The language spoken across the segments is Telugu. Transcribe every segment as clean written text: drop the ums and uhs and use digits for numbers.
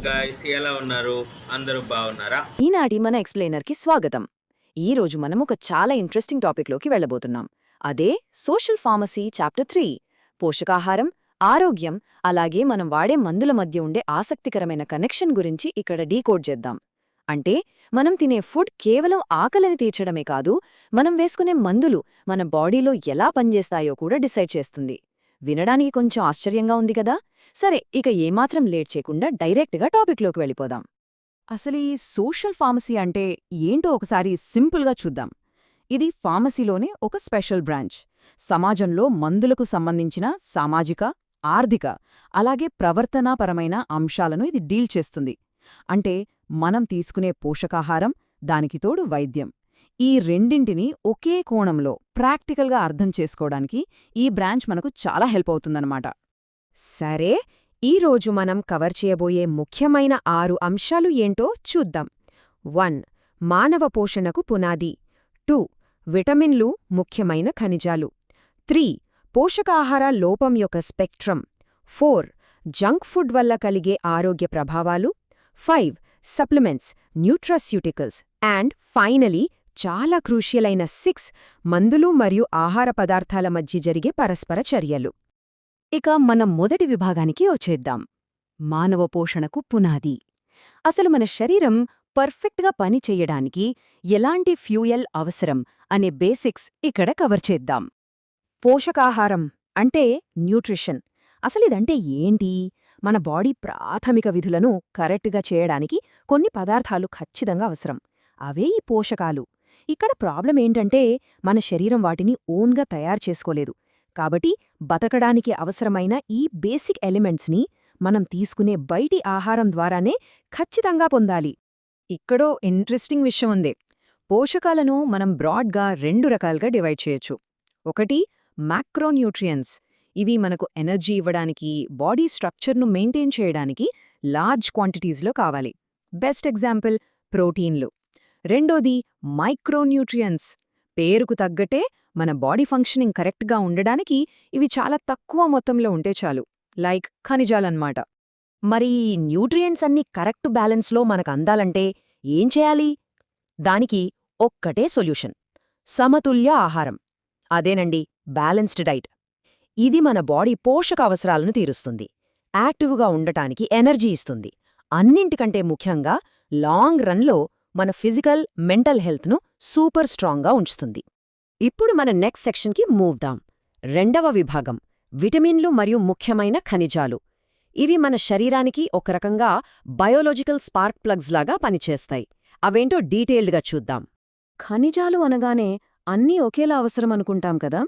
గాయ్స్ ఎలా ఉన్నారు? అందరూ బాగున్నారా? ఈనాటి మన ఎక్స్ప్లెయినర్కి స్వాగతం. ఈరోజు మనం ఒక చాలా ఇంట్రెస్టింగ్ టాపిక్లోకి వెళ్ళబోతున్నాం. అదే సోషల్ ఫార్మసీ చాప్టర్ 3. పోషకాహారం, ఆరోగ్యం, అలాగే మనం వాడే మందుల మధ్య ఉండే ఆసక్తికరమైన కనెక్షన్ గురించి ఇక్కడ డీకోడ్ చేద్దాం. అంటే మనం తినే ఫుడ్ కేవలం ఆకలిని తీర్చడమే కాదు, మనం వేసుకునే మందులు మన బాడీలో ఎలా పనిచేస్తాయో కూడా డిసైడ్ చేస్తుంది. వినడానికి కొంచెం ఆశ్చర్యంగా ఉంది కదా? సరే, ఇక ఏమాత్రం లేట్ చేయకుండా డైరెక్ట్గా టాపిక్లోకి వెళ్ళిపోదాం. అసలు ఈ సోషల్ ఫార్మసీ అంటే ఏంటో ఒకసారి సింపుల్గా చూద్దాం. ఇది ఫార్మసీలోనే ఒక స్పెషల్ బ్రాంచ్. సమాజంలో మందులకు సంబంధించిన సామాజిక, ఆర్థిక, అలాగే ప్రవర్తనాపరమైన అంశాలను ఇది డీల్ చేస్తుంది. అంటే మనం తీసుకునే పోషకాహారం, దానికి తోడు వైద్యం, ఈ రెండింటినీ ఒకే కోణంలో ప్రాక్టికల్గా అర్థం చేసుకోవడానికి ఈ బ్రాంచ్ మనకు చాలా హెల్ప్ అవుతుందన్నమాట. సరే, ఈరోజు మనం కవర్ చేయబోయే ముఖ్యమైన 6 అంశాలు ఏంటో చూద్దాం. 1. మానవ పోషణకు పునాది. 2. విటమిన్లు, ముఖ్యమైన ఖనిజాలు. 3. పోషకాహార లోపం యొక్క స్పెక్ట్రమ్. 4. జంక్ ఫుడ్ వల్ల కలిగే ఆరోగ్య ప్రభావాలు. 5. Supplements, nutraceuticals. అండ్ ఫైనలీ చాలా క్రూషియల్ అయిన 6. మందులు మరియు ఆహార పదార్థాల మధ్య జరిగే పరస్పర చర్యలు. ఇక మన మొదటి విభాగానికి వచ్చేద్దాం. మానవ పోషణకు పునాది. అసలు మన శరీరం పర్ఫెక్ట్గా పని చెయ్యడానికి ఎలాంటి ఫ్యూయల్ అవసరం అనే బేసిక్స్ ఇక్కడ కవర్ చేద్దాం. పోషకాహారం అంటే న్యూట్రిషన్. అసలిదంటే ఏంటి? మన బాడీ ప్రాథమిక విధులను కరెక్ట్గా చేయడానికి కొన్ని పదార్థాలు ఖచ్చితంగా అవసరం. అవే ఈ పోషకాలు. ఇక్కడ ప్రాబ్లం ఏంటంటే మన శరీరం వాటిని ఓన్గా తయారు చేసుకోలేదు. కాబట్టి బతకడానికి అవసరమైన ఈ బేసిక్ ఎలిమెంట్స్ని మనం తీసుకునే బయటి ఆహారం ద్వారానే ఖచ్చితంగా పొందాలి. ఇక్కడో ఇంట్రెస్టింగ్ విషయం ఉంది. పోషకాలను మనం బ్రాడ్గా 2 రకాలుగా డివైడ్ చేయొచ్చు. ఒకటి మ్యాక్రోన్యూట్రియన్స్. ఇవి మనకు ఎనర్జీ ఇవ్వడానికి, బాడీ స్ట్రక్చర్ను మెయింటైన్ చేయడానికి లార్జ్ క్వాంటిటీస్లో కావాలి. బెస్ట్ ఎగ్జాంపుల్ ప్రోటీన్లు. రెండోది మైక్రోన్యూట్రియన్స్. పేరుకు తగ్గట్టే మన బాడీ ఫంక్షనింగ్ కరెక్ట్గా ఉండడానికి ఇవి చాలా తక్కువ మొత్తంలో ఉంటే చాలు, లైక్ ఖనిజాలన్నమాట. మరి ఈ న్యూట్రియంట్స్ అన్ని కరెక్ట్ బ్యాలెన్స్లో మనకు అందాలంటే ఏం చేయాలి? దానికి ఒక్కటే సొల్యూషన్: సమతుల్య ఆహారం. అదేనండి, బ్యాలెన్స్డ్ డైట్. ఇది మన బాడీ పోషక అవసరాలను తీరుస్తుంది, యాక్టివ్గా ఉండటానికి ఎనర్జీ ఇస్తుంది, అన్నింటికంటే ముఖ్యంగా లాంగ్ రన్లో మన ఫిజికల్, మెంటల్ హెల్త్ను సూపర్ స్ట్రాంగ్గా ఉంచుతుంది. ఇప్పుడు మన నెక్స్ట్ సెక్షన్కి మూవ్దాం. 2వ విభాగం విటమిన్లు మరియు ముఖ్యమైన ఖనిజాలు. ఇవి మన శరీరానికి ఒక రకంగా బయోలాజికల్ స్పార్క్ ప్లగ్స్ లాగా పనిచేస్తాయి. అవేంటో డీటెయిల్డ్గా చూద్దాం. ఖనిజాలు అనగానే అన్నీ ఒకేలా అవసరం అనుకుంటాం కదా?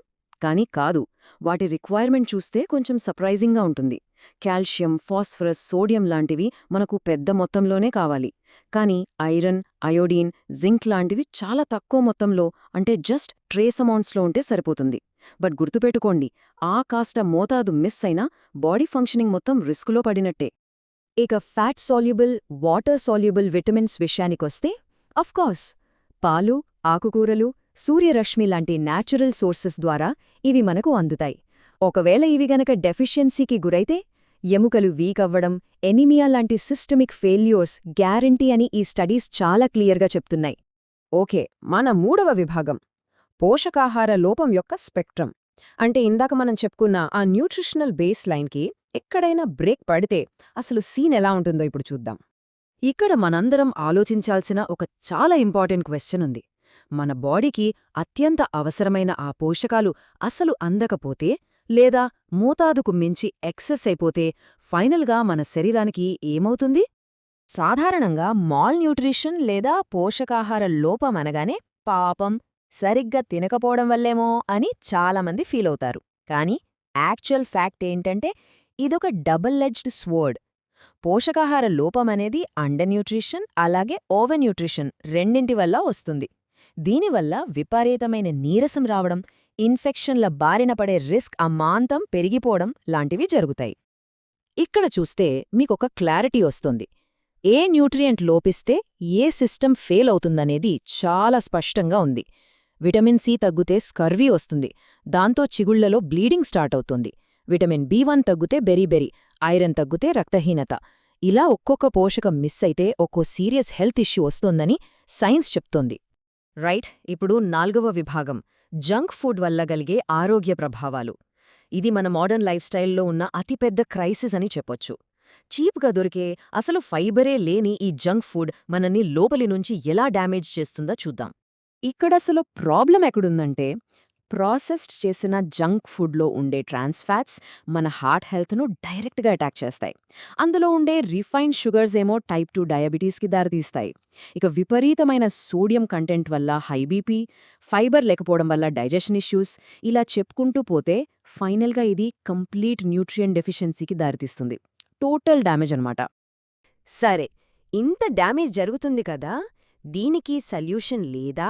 కానీ కాదు. వాటి రిక్వైర్మెంట్ చూస్తే కొంచెం సర్ప్రైజింగ్గా ఉంటుంది. కాల్షియం, ఫాస్ఫరస్, సోడియం లాంటివి మనకు పెద్ద మొత్తంలోనే కావాలి. కానీ ఐరన్, అయోడీన్, జింక్ లాంటివి చాలా తక్కువ మొత్తంలో, అంటే జస్ట్ ట్రేస్ అమౌంట్స్లో ఉంటే సరిపోతుంది. బట్ గుర్తుపెట్టుకోండి, ఆ కాస్త మోతాదు మిస్ అయినా బాడీ ఫంక్షనింగ్ మొత్తం రిస్కులో పడినట్టే. ఇక fat soluble, water soluble vitamins విషయానికొస్తే అఫ్కోర్స్ పాలు, ఆకుకూరలు, సూర్యరశ్మి లాంటి న్యాచురల్ సోర్సెస్ ద్వారా ఇవి మనకు అందుతాయి. ఒకవేళ ఇవి గనక డెఫిషియన్సీకి గురైతే ఎముకలు వీక్ అవ్వడం, ఎనీమియా లాంటి సిస్టమిక్ ఫెయిల్యూర్స్ గ్యారంటీ అని ఈ స్టడీస్ చాలా క్లియర్గా చెప్తున్నాయి. ఓకే, మన 3వ విభాగం పోషకాహార లోపం యొక్క స్పెక్ట్రమ్. అంటే ఇందాక మనం చెప్పుకున్న ఆ న్యూట్రిషనల్ బేస్ లైన్కి ఎక్కడైనా బ్రేక్ పడితే అసలు సీన్ ఎలా ఉంటుందో ఇప్పుడు చూద్దాం. ఇక్కడ మనందరం ఆలోచించాల్సిన ఒక చాలా ఇంపార్టెంట్ క్వశ్చన్ ఉంది. మన బాడీకి అత్యంత అవసరమైన ఆ పోషకాలు అసలు అందకపోతే, లేదా మోతాదుకు మించి ఎక్సెస్ అయిపోతే ఫైనల్గా మన శరీరానికి ఏమవుతుంది? సాధారణంగా మాల్ న్యూట్రిషన్ లేదా పోషకాహార లోపం అనగానే పాపం, సరిగ్గా తినకపోవడం వల్లేమో అని చాలామంది ఫీలవుతారు. కానీ యాక్చువల్ ఫ్యాక్ట్ ఏంటంటే ఇదొక డబుల్ ఎడ్జ్డ్ స్వర్డ్. పోషకాహార లోపమనేది అండర్ న్యూట్రిషన్ అలాగే ఓవర్ న్యూట్రిషన్ రెండింటి వల్ల వస్తుంది. దీనివల్ల విపరీతమైన నీరసం రావడం, ఇన్ఫెక్షన్ల బారిన పడే రిస్క్ అమాంతం పెరిగిపోవడం లాంటివి జరుగుతాయి. ఇక్కడ చూస్తే మీకొక క్లారిటీ వస్తుంది. ఏ న్యూట్రియంట్ లోపిస్తే ఏ సిస్టమ్ ఫెయిల్ అవుతుందనేది చాలా స్పష్టంగా ఉంది. విటమిన్ సి తగ్గితే స్కర్వీ వస్తుంది, దాంతో చిగుళ్లలో బ్లీడింగ్ స్టార్ట్ అవుతుంది. విటమిన్ బి1 తగ్గితే బెరీబెరీ, ఐరన్ తగ్గితే రక్తహీనత. ఇలా ఒక్కొక్క పోషకం మిస్ అయితే ఒక్కో సీరియస్ హెల్త్ ఇష్యూ వస్తోందని సైన్స్ చెప్తోంది. రైట్, ఇప్పుడు 4వ విభాగం జంక్ ఫుడ్ వల్ల కలిగే ఆరోగ్య ప్రభావాలు. ఇది మన మోడర్న్ లైఫ్ స్టైల్లో ఉన్న అతిపెద్ద క్రైసిస్ అని చెప్పొచ్చు. చీప్గా దొరికే అసలు ఫైబరే లేని ఈ జంక్ ఫుడ్ మనల్ని లోపలి నుంచి ఎలా డ్యామేజ్ చేస్తుందో చూద్దాం. ఇక్కడసలు ప్రాబ్లం ఎక్కడుందంటే, ప్రాసెస్డ్ చేసిన జంక్ ఫుడ్లో ఉండే ట్రాన్స్ ఫ్యాట్స్ మన హార్ట్ హెల్త్ను డైరెక్ట్గా అటాక్ చేస్తాయి. అందులో ఉండే రిఫైన్డ్ షుగర్స్ ఏమో టైప్ 2 డయాబెటీస్కి దారితీస్తాయి. ఇక విపరీతమైన సోడియం కంటెంట్ వల్ల హై బీపీ, ఫైబర్ లేకపోవడం వల్ల డైజెషన్ ఇష్యూస్, ఇలా చెప్పుకుంటూ పోతే ఫైనల్గా ఇది కంప్లీట్ న్యూట్రియం డెఫిషియన్సీకి దారితీస్తుంది. టోటల్ డ్యామేజ్ అన్నమాట. సరే, ఇంత డ్యామేజ్ జరుగుతుంది కదా, దీనికి సల్యూషన్ లేదా?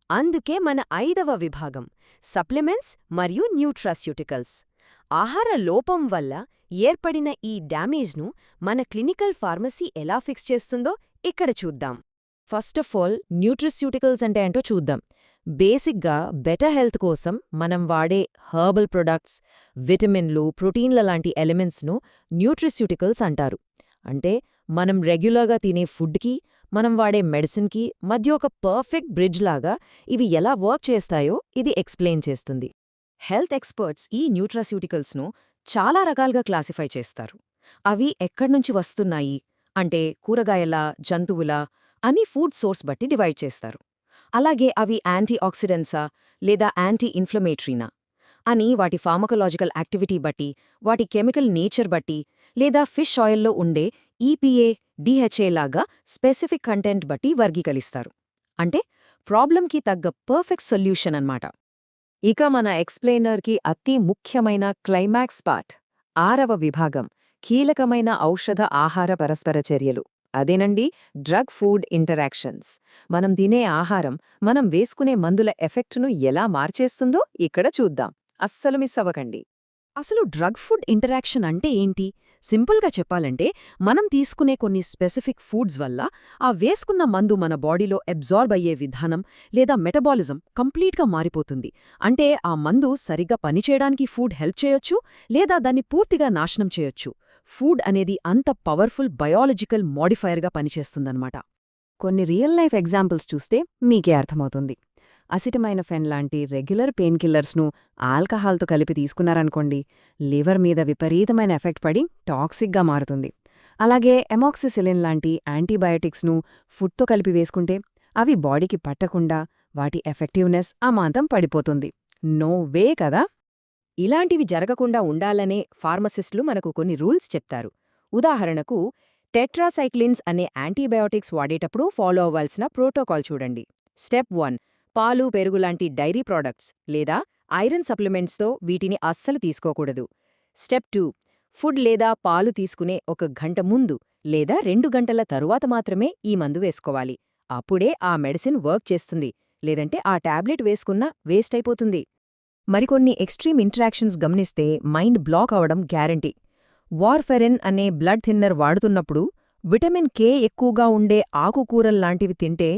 అందుకే మన 5వ విభాగం సప్లిమెంట్స్ మరియు న్యూట్రాస్యూటికల్స్. ఆహార లోపం వల్ల ఏర్పడిన ఈ డ్యామేజ్ను మన క్లినికల్ ఫార్మసీ ఎలా ఫిక్స్ చేస్తుందో ఇక్కడ చూద్దాం. ఫస్ట్ ఆఫ్ ఆల్, న్యూట్రాస్యూటికల్స్ అంటే ఏంటో చూద్దాం. బేసిక్గా బెటర్ హెల్త్ కోసం మనం వాడే హర్బల్ ప్రొడక్ట్స్, విటమిన్లు, ప్రోటీన్ల లాంటి ఎలిమెంట్స్ను న్యూట్రాస్యూటికల్స్ అంటారు. అంటే మనం రెగ్యులర్గా తినే ఫుడ్కి, మనం వాడే మెడిసిన్కి మధ్య ఒక పర్ఫెక్ట్ బ్రిడ్జ్ లాగా ఇవి ఎలా వర్క్ చేస్తాయో ఇది ఎక్స్ప్లెయిన్ చేస్తుంది. హెల్త్ ఎక్స్పర్ట్స్ ఈ న్యూట్రాస్యూటికల్స్ను చాలా రకాలుగా క్లాసిఫై చేస్తారు. అవి ఎక్కడ్నుంచి వస్తున్నాయి అంటే కూరగాయల, జంతువుల అని ఫుడ్ సోర్స్ బట్టి డివైడ్ చేస్తారు. అలాగే అవి యాంటీ ఆక్సిడెంట్సా లేదా యాంటీ ఇన్ఫ్లమేటరీనా అని వాటి ఫార్మకలాజికల్ యాక్టివిటీ బట్టి, వాటి కెమికల్ నేచర్ బట్టి, లేదా ఫిష్ ఆయిల్లో ఉండే ఈపీఏ, డిహెచ్ఏ లాగా స్పెసిఫిక్ కంటెంట్ బట్టి వర్గీకరిస్తారు. అంటే ప్రాబ్లంకి తగ్గ పర్ఫెక్ట్ సొల్యూషన్ అన్నమాట. ఇక మన ఎక్స్ప్లెయినర్కి అతి ముఖ్యమైన క్లైమాక్స్ పార్ట్ 6వ విభాగం కీలకమైన ఔషధ ఆహార పరస్పర చర్యలు. అదేనండి డ్రగ్ ఫుడ్ ఇంటరాక్షన్స్. మనం తినే ఆహారం మనం వేసుకునే మందుల ఎఫెక్ట్ను ఎలా మార్చేస్తుందో ఇక్కడ చూద్దాం. అస్సలు మిస్ అవ్వకండి. అసలు డ్రగ్ ఫుడ్ ఇంటరాక్షన్ అంటే ఏంటి? సింపుల్గా చెప్పాలంటే, మనం తీసుకునే కొన్ని స్పెసిఫిక్ ఫుడ్స్ వల్ల ఆ వేసుకున్న మందు మన బాడీలో అబ్జార్బ్ అయ్యే విధానం లేదా మెటబాలిజం కంప్లీట్గా మారిపోతుంది. అంటే ఆ మందు సరిగ్గా పనిచేయడానికి ఫుడ్ హెల్ప్ చేయొచ్చు, లేదా దాన్ని పూర్తిగా నాశనం చేయొచ్చు. ఫుడ్ అనేది అంత పవర్ఫుల్ బయాలజికల్ మోడిఫైయర్గా పనిచేస్తుందన్నమాట. కొన్ని రియల్ లైఫ్ ఎగ్జాంపుల్స్ చూస్తే మీకే అర్థమవుతుంది. అసిటమైనఫెన్ లాంటి రెగ్యులర్ పెయిన్ కిల్లర్స్ను ఆల్కహాల్తో కలిపి తీసుకున్నారనుకోండి, లివర్ మీద విపరీతమైన ఎఫెక్ట్ పడి టాక్సిక్గా మారుతుంది. అలాగే ఎమాక్సిసిలిన్ లాంటి యాంటీబయాటిక్స్ను ఫుడ్తో కలిపి వేసుకుంటే అవి బాడీకి పట్టకుండా వాటి ఎఫెక్టివ్నెస్ అమాంతం పడిపోతుంది. నో వే కదా! ఇలాంటివి జరగకుండా ఉండాలనే ఫార్మసిస్టులు మనకు కొన్ని రూల్స్ చెప్తారు. ఉదాహరణకు, టెట్రాసైక్లిన్స్ అనే యాంటీబయాటిక్స్ వాడేటప్పుడు ఫాలో అవ్వాల్సిన ప్రోటోకాల్ చూడండి. స్టెప్ 1, పాలు, పెరుగులాంటి డైరీ ప్రోడక్ట్స్ లేదా ఐరన్ సప్లిమెంట్స్తో వీటిని అస్సలు తీసుకోకూడదు. స్టెప్ 2, ఫుడ్ లేదా పాలు తీసుకునే 1 గంట ముందు లేదా 2 గంటల తరువాత మాత్రమే ఈ మందు వేసుకోవాలి. అప్పుడే ఆ మెడిసిన్ వర్క్ చేస్తుంది, లేదంటే ఆ టాబ్లెట్ వేసుకున్నా వేస్ట్ అయిపోతుంది. మరికొన్ని ఎక్స్ట్రీమ్ ఇంటరాక్షన్స్ గమనిస్తే మైండ్ బ్లాక్ అవడం గ్యారంటీ. వార్ఫెరిన్ అనే బ్లడ్ థిన్నర్ వాడుతున్నప్పుడు విటమిన్ కే ఎక్కువగా ఉండే ఆకుకూరల్లాంటివి తింటే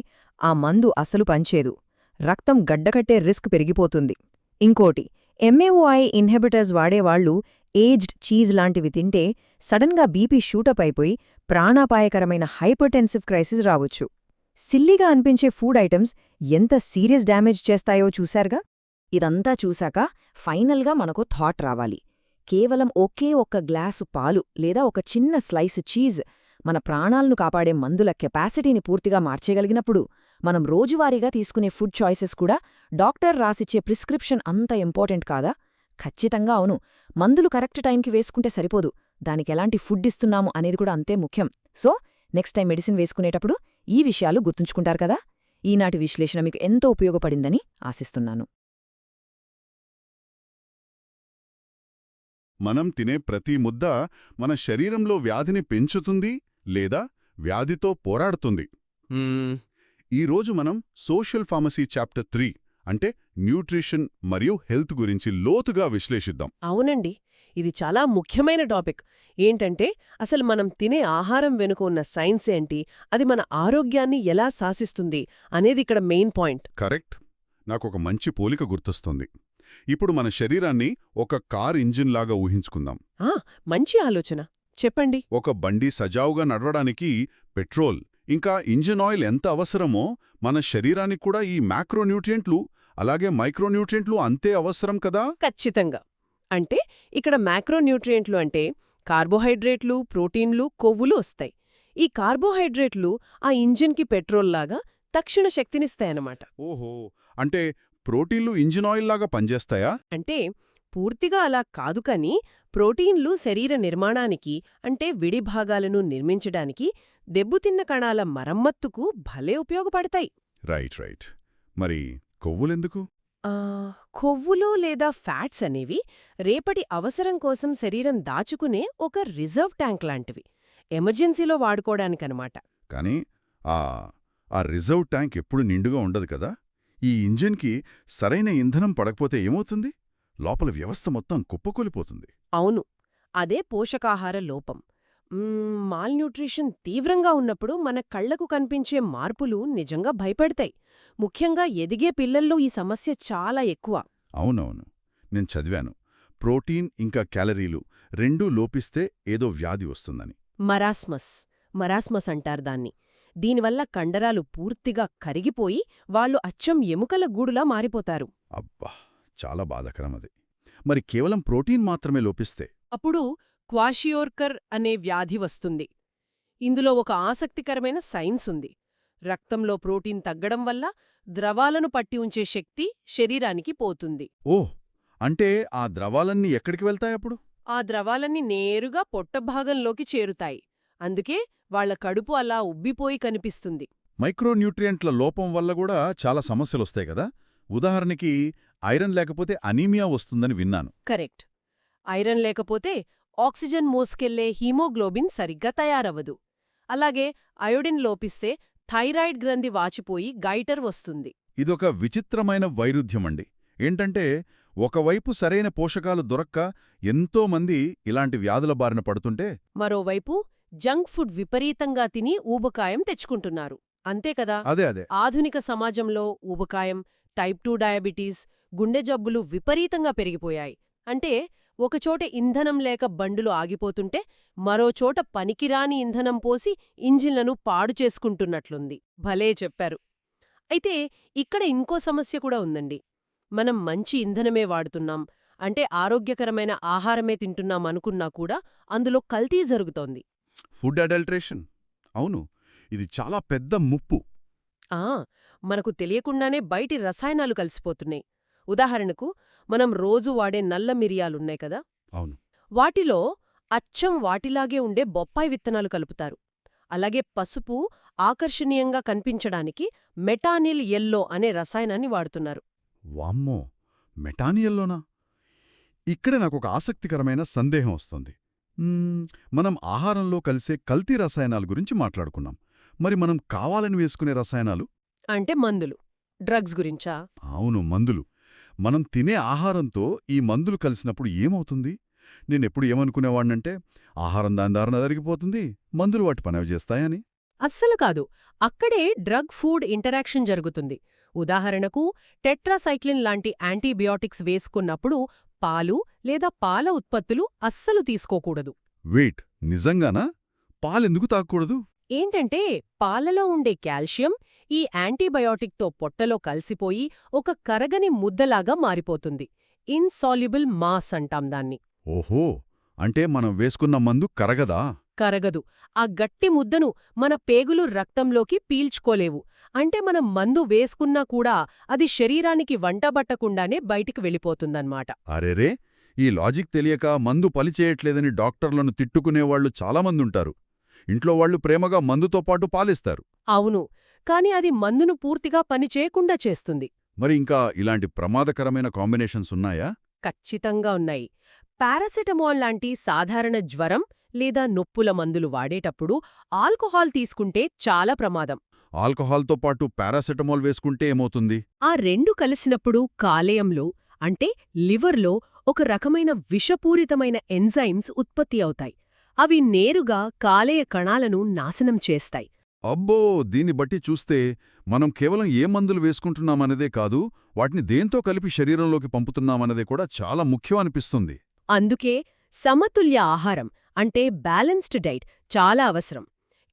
ఆ మందు అసలు పనిచేయదు. రక్తం గడ్డకట్టే రిస్క్ పెరిగిపోతుంది. ఇంకోటి, ఎంఏఓఐ ఇన్హిబిటర్స్ వాడేవాళ్లు ఏజ్డ్ చీజ్ లాంటివి తింటే సడన్గా బీపీ షూటప్ అయిపోయి ప్రాణాపాయకరమైన హైపర్టెన్సివ్ క్రైసిస్ రావచ్చు. సిల్లీగా అనిపించే ఫుడ్ ఐటమ్స్ ఎంత సీరియస్ డ్యామేజ్ చేస్తాయో చూశారుగా? ఇదంతా చూశాక ఫైనల్గా మనకు థాట్ రావాలి. కేవలం ఒకే ఒక్క గ్లాసు పాలు లేదా ఒక చిన్న స్లైసు చీజ్ మన ప్రాణాలను కాపాడే మందుల కెపాసిటీని పూర్తిగా మార్చేయగలిగినప్పుడు మనం రోజువారీగా తీసుకునే ఫుడ్ చాయిసెస్ కూడా డాక్టర్ రాసిచ్చే ప్రిస్క్రిప్షన్ అంత ఇంపార్టెంట్ కాదా? ఖచ్చితంగా అవును. మందులు కరెక్ట్ టైంకి వేసుకుంటే సరిపోదు, దానికెలాంటి ఫుడ్ ఇస్తున్నాము అనేది కూడా అంతే ముఖ్యం. సో, నెక్స్ట్ టైం మెడిసిన్ వేసుకునేటప్పుడు ఈ విషయాలు గుర్తుంచుకుంటారు కదా? ఈనాటి విశ్లేషణ మీకు ఎంతో ఉపయోగపడిందని ఆశిస్తున్నాను. మనం తినే ప్రతి ముద్ద మన శరీరంలో వ్యాధిని పెంచుతుంది లేదా వ్యాధితో పోరాడుతుంది. ఈరోజు మనం సోషల్ ఫార్మసీ చాప్టర్ 3 అంటే న్యూట్రిషన్ మరియు హెల్త్ గురించి లోతుగా విశ్లేషిద్దాం. అవునండి, ఇది చాలా ముఖ్యమైన టాపిక్. ఏంటంటే అసలు మనం తినే ఆహారం వెనుక ఉన్న సైన్స్ ఏంటి, అది మన ఆరోగ్యాన్ని ఎలా శాసిస్తుంది అనేది ఇక్కడ మెయిన్ పాయింట్. కరెక్ట్. నాకొక మంచి పోలిక గుర్తొస్తుంది. ఇప్పుడు మన శరీరాన్ని ఒక కార్ ఇంజిన్ లాగా ఊహించుకుందాం. మంచి ఆలోచన. చెప్పండి. ఒక బండి సజావుగా నడవడానికి పెట్రోల్ ఇంకా ఇంజిన్ ఆయిల్ ఎంత అవసరమో మన శరీరానికి కూడా ఈ మ్యాక్రోన్యూట్రియంట్లు అలాగే మైక్రోన్యూట్రియంట్లు అంతే అవసరం కదా? ఖచ్చితంగా. అంటే ఇక్కడ మ్యాక్రోన్యూట్రియంట్లు అంటే కార్బోహైడ్రేట్లు, ప్రోటీన్లు, కొవ్వులు వస్తాయి. ఈ కార్బోహైడ్రేట్లు ఆ ఇంజిన్కి పెట్రోల్లాగా తక్షణ శక్తినిస్తాయన్నమాట. ఓహో, అంటే ప్రోటీన్లు ఇంజిన్ ఆయిల్ లాగా పనిచేస్తాయా? అంటే పూర్తిగా అలా కాదు కాని ప్రోటీన్లు శరీర నిర్మాణానికి అంటే విడి భాగాలను నిర్మించడానికి దెబ్బతిన్న కణాల మరమ్మత్తుకు భలే ఉపయోగపడతాయి. Right right. మరి కొవ్వులెందుకు? కొవ్వులు లేదా ఫ్యాట్స్ అనేవి రేపటి అవసరం కోసం శరీరం దాచుకునే ఒక రిజర్వ్ ట్యాంక్ లాంటివి. ఎమర్జెన్సీలో వాడుకోవడానికనమాట. కానీ ఆ రిజర్వ్ ట్యాంక్ ఎప్పుడు నిండుగా ఉండదు కదా? ఈ ఇంజిన్కి సరైన ఇంధనం పడకపోతే ఏమవుతుంది? లోపల వ్యవస్థ మొత్తం కుప్పకూలిపోతుంది. అవును, అదే పోషకాహార లోపం. మాల్న్యూట్రిషన్ తీవ్రంగా ఉన్నప్పుడు మన కళ్లకు కనిపించే మార్పులు నిజంగా భయపెడతాయి. ముఖ్యంగా ఎదిగే పిల్లల్లో ఈ సమస్య చాలా ఎక్కువ. అవునవును, నేను చదివాను. ప్రోటీన్ ఇంకా క్యాలరీలు రెండూ లోపిస్తే ఏదో వ్యాధి వస్తుందని. మరాస్మస్ అంటారు దాన్ని. దీనివల్ల కండరాలు పూర్తిగా కరిగిపోయి వాళ్ళు అచ్చం ఎముకల గూడులా మారిపోతారు. అబ్బా, చాలా బాధాకరం అది. మరి కేవలం ప్రోటీన్ మాత్రమే లోపిస్తే? అప్పుడు క్వాషియోర్కర్ అనే వ్యాధి వస్తుంది. ఇందులో ఒక ఆసక్తికరమైన సైన్స్ ఉంది. రక్తంలో ప్రోటీన్ తగ్గడం వల్ల ద్రవాలను పట్టి ఉంచే శక్తి శరీరానికి పోతుంది. ఓహ్, అంటే ఆ ద్రవాలన్నీ ఎక్కడికి వెళ్తాయప్పుడు? ఆ ద్రవాలన్నీ నేరుగా పొట్టభాగంలోకి చేరుతాయి. అందుకే వాళ్ల కడుపు అలా ఉబ్బిపోయి కనిపిస్తుంది. మైక్రోన్యూట్రియంట్ల లోపం వల్ల కూడా చాలా సమస్యలొస్తాయి కదా? ఉదాహరణకి ఐరన్ లేకపోతే అనీమియా వస్తుందని విన్నాను. కరెక్ట్. ఐరన్ లేకపోతే ఆక్సిజన్ మోసుకెళ్లే హీమోగ్లోబిన్ సరిగ్గా తయారవదు. అలాగే అయోడిన్ లోపిస్తే థైరాయిడ్ గ్రంథి వాచిపోయి గైటర్ వస్తుంది. ఇదొక విచిత్రమైన వైరుధ్యమండి. ఏంటంటే ఒకవైపు సరైన పోషకాలు దొరక్క ఎంతోమంది ఇలాంటి వ్యాధుల బారిన పడుతుంటే, మరోవైపు జంక్ ఫుడ్ విపరీతంగా తిని ఊబకాయం తెచ్చుకుంటున్నారు. అంతేకదా? అదే ఆధునిక సమాజంలో ఊబకాయం, టైప్ 2 డయాబెటీస్, గుండె జబ్బులు విపరీతంగా పెరిగిపోయాయి. అంటే ఒకచోట ఇంధనం లేక బండులు ఆగిపోతుంటే మరోచోట పనికిరాని ఇంధనం పోసి ఇంజిన్లను పాడు చేసుకుంటున్నట్లుంది. భలే చెప్పారు. అయితే ఇక్కడ ఇంకో సమస్య కూడా ఉందండి. మనం మంచి ఇంధనమే వాడుతున్నాం, అంటే ఆరోగ్యకరమైన ఆహారమే తింటున్నాం అనుకున్నా కూడా అందులో కల్తీ జరుగుతోంది. Food adulteration. అవును, ఇది చాలా పెద్ద ముప్పు. మనకు తెలియకుండానే బయటి రసాయనాలు కలిసిపోతున్నాయి. ఉదాహరణకు మనం రోజు వాడే నల్ల మిరియాలున్నాయి కదా, అవును, వాటిలో అచ్చం వాటిలాగే ఉండే బొప్పాయి విత్తనాలు కలుపుతారు. అలాగే పసుపు ఆకర్షణీయంగా కనిపించడానికి మెటానిల్ ఎల్లో అనే రసాయనాన్ని వాడుతున్నారు. వామ్మో, మెటానియల్లోనా? ఇక్కడే నాకొక ఆసక్తికరమైన సందేహం వస్తుంది. మనం ఆహారంలో కలిసే కల్తీ రసాయనాల గురించి మాట్లాడుకున్నాం. మరి మనం కావాలని వేసుకునే రసాయనాలు అంటే మందులు, డ్రగ్స్ గురించా? అవును, మందులు. మనం తినే ఆహారంతో ఈ మందులు కలిసినప్పుడు ఏమవుతుంది? నేనెప్పుడు ఏమనుకునేవాణ్ణంటే ఆహారం దాని దారిన జరిగిపోతుంది, మందులు వాటి పనవి చేస్తాయని. అస్సలు కాదు. అక్కడే డ్రగ్ ఫుడ్ ఇంటరాక్షన్ జరుగుతుంది. ఉదాహరణకు టెట్రాసైక్లిన్ లాంటి యాంటీబయాటిక్స్ వేసుకున్నప్పుడు పాలు లేదా పాల ఉత్పత్తులు అస్సలు తీసుకోకూడదు. వెయిట్, నిజంగానా? పాలెందుకు తాగకూడదు? ఏంటంటే పాలలో ఉండే కాల్షియం ఈ యాంటీబయాటిక్తో పొట్టలో కలిసిపోయి ఒక కరగని ముద్దలాగా మారిపోతుంది. ఇన్సాల్యుబుల్ మాస్ అంటాం దాన్ని. ఓహో, అంటే మనం వేసుకున్న మందు కరగదా? కరగదు. ఆ గట్టి ముద్దను మన పేగులు రక్తంలోకి పీల్చుకోలేవు. అంటే మనం మందు వేసుకున్నా కూడా అది శరీరానికి వంటబట్టకుండానే బయటికి వెళ్ళిపోతుందన్నమాట. అరెరే, ఈ లాజిక్ తెలియక మందు పనిచేయట్లేదని డాక్టర్లను తిట్టుకునేవాళ్లు చాలామందుంటారు. ఇంట్లో వాళ్లు ప్రేమగా మందుతో పాటు పాలిస్తారు. అవును, కాని అది మందును పూర్తిగా పనిచేయకుండా చేస్తుంది. మరి ఇంకా ఇలాంటి ప్రమాదకరమైన కాంబినేషన్స్ ఉన్నాయా? ఖచ్చితంగా ఉన్నాయి. పారాసెటమాల్ లాంటి సాధారణ జ్వరం లేదా నొప్పుల మందులు వాడేటప్పుడు ఆల్కహాల్ తీసుకుంటే చాలా ప్రమాదం. ఆల్కహాల్తో పాటు పారాసెటమాల్ వేసుకుంటే ఏమవుతుంది? ఆ రెండు కలిసినప్పుడు కాలేయంలో అంటే లివర్లో ఒక రకమైన విషపూరితమైన ఎంజైమ్స్ ఉత్పత్తి అవుతాయి. అవి నేరుగా కాలేయ కణాలను నాశనం చేస్తాయి. అబ్బో, దీన్ని బట్టి చూస్తే మనం కేవలం ఏ మందులు వేసుకుంటున్నామన్నదే కాదు, వాటిని దేంతో కలిపి శరీరంలోకి పంపుతున్నామన్నదే కూడా చాలా ముఖ్యం అనిపిస్తుంది. అందుకే సమతుల్య ఆహారం అంటే బ్యాలెన్స్డ్ డైట్ చాలా అవసరం.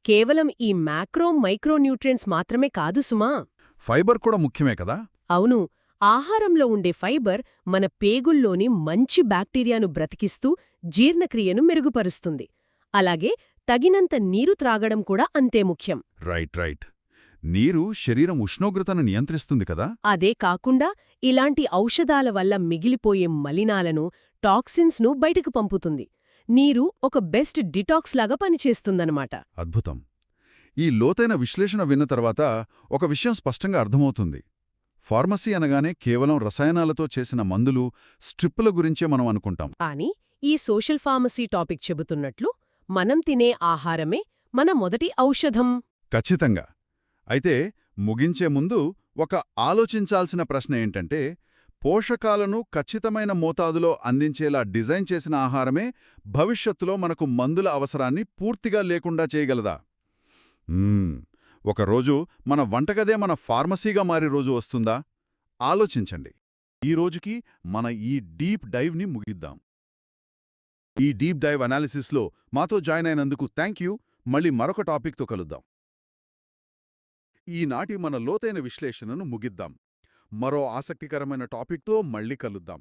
కేవలం ఈ మ్యాక్రో మైక్రోన్యూట్రియన్స్ మాత్రమే కాదు సుమా. ఫైబర్ కూడా ముఖ్యమే కదా? అవును, ఆహారంలో ఉండే ఫైబర్ మన పేగుల్లోని మంచి బ్యాక్టీరియాను బ్రతికిస్తూ జీర్ణక్రియను మెరుగుపరుస్తుంది. అలాగే తగినంత నీరు త్రాగడం కూడా అంతే ముఖ్యం. రైట్. నీరు శరీరం ఉష్ణోగ్రతను నియంత్రిస్తుంది కదా? అదే కాకుండా ఇలాంటి ఔషధాల వల్ల మిగిలిపోయే మలినాలను, టాక్సిన్స్ను బయటకు పంపుతుంది. నీరు ఒక బెస్ట్ డిటాక్స్ లాగా పనిచేస్తుందన్నమాట. అద్భుతం. ఈ లోతైన విశ్లేషణ విన్న తర్వాత ఒక విషయం స్పష్టంగా అర్థమవుతుంది. ఫార్మసీ అనగానే కేవలం రసాయనాలతో చేసిన మందులు, స్ట్రిప్పుల గురించే మనం అనుకుంటాం. కానీ ఈ సోషల్ ఫార్మసీ టాపిక్ చెబుతున్నట్లు మనం తినే ఆహారమే మన మొదటి ఔషధం. ఖచ్చితంగా. అయితే ముగించే ముందు ఒక ఆలోచించాల్సిన ప్రశ్న ఏంటంటే, పోషకాలను ఖచ్చితమైన మోతాదులో అందించేలా డిజైన్ చేసిన ఆహారమే భవిష్యత్తులో మనకు మందుల అవసరాన్ని పూర్తిగా లేకుండా చేయగలదా? ఒకరోజు మన వంటగదే మన ఫార్మసీగా మారే రోజు వస్తుందా? ఆలోచించండి. ఈ రోజుకి మన ఈ డీప్ డైవ్ని ముగిద్దాం. ఈ డీప్ డైవ్ అనాలిసిస్లో మాతో జాయిన్ అయినందుకు థ్యాంక్ యూ. మళ్ళీ మరొక టాపిక్తో కలుద్దాం. ఈనాటి మన లోతైన విశ్లేషణను ముగిద్దాం. మరో ఆసక్తికరమైన టాపిక్తో మళ్ళీ కలుద్దాం.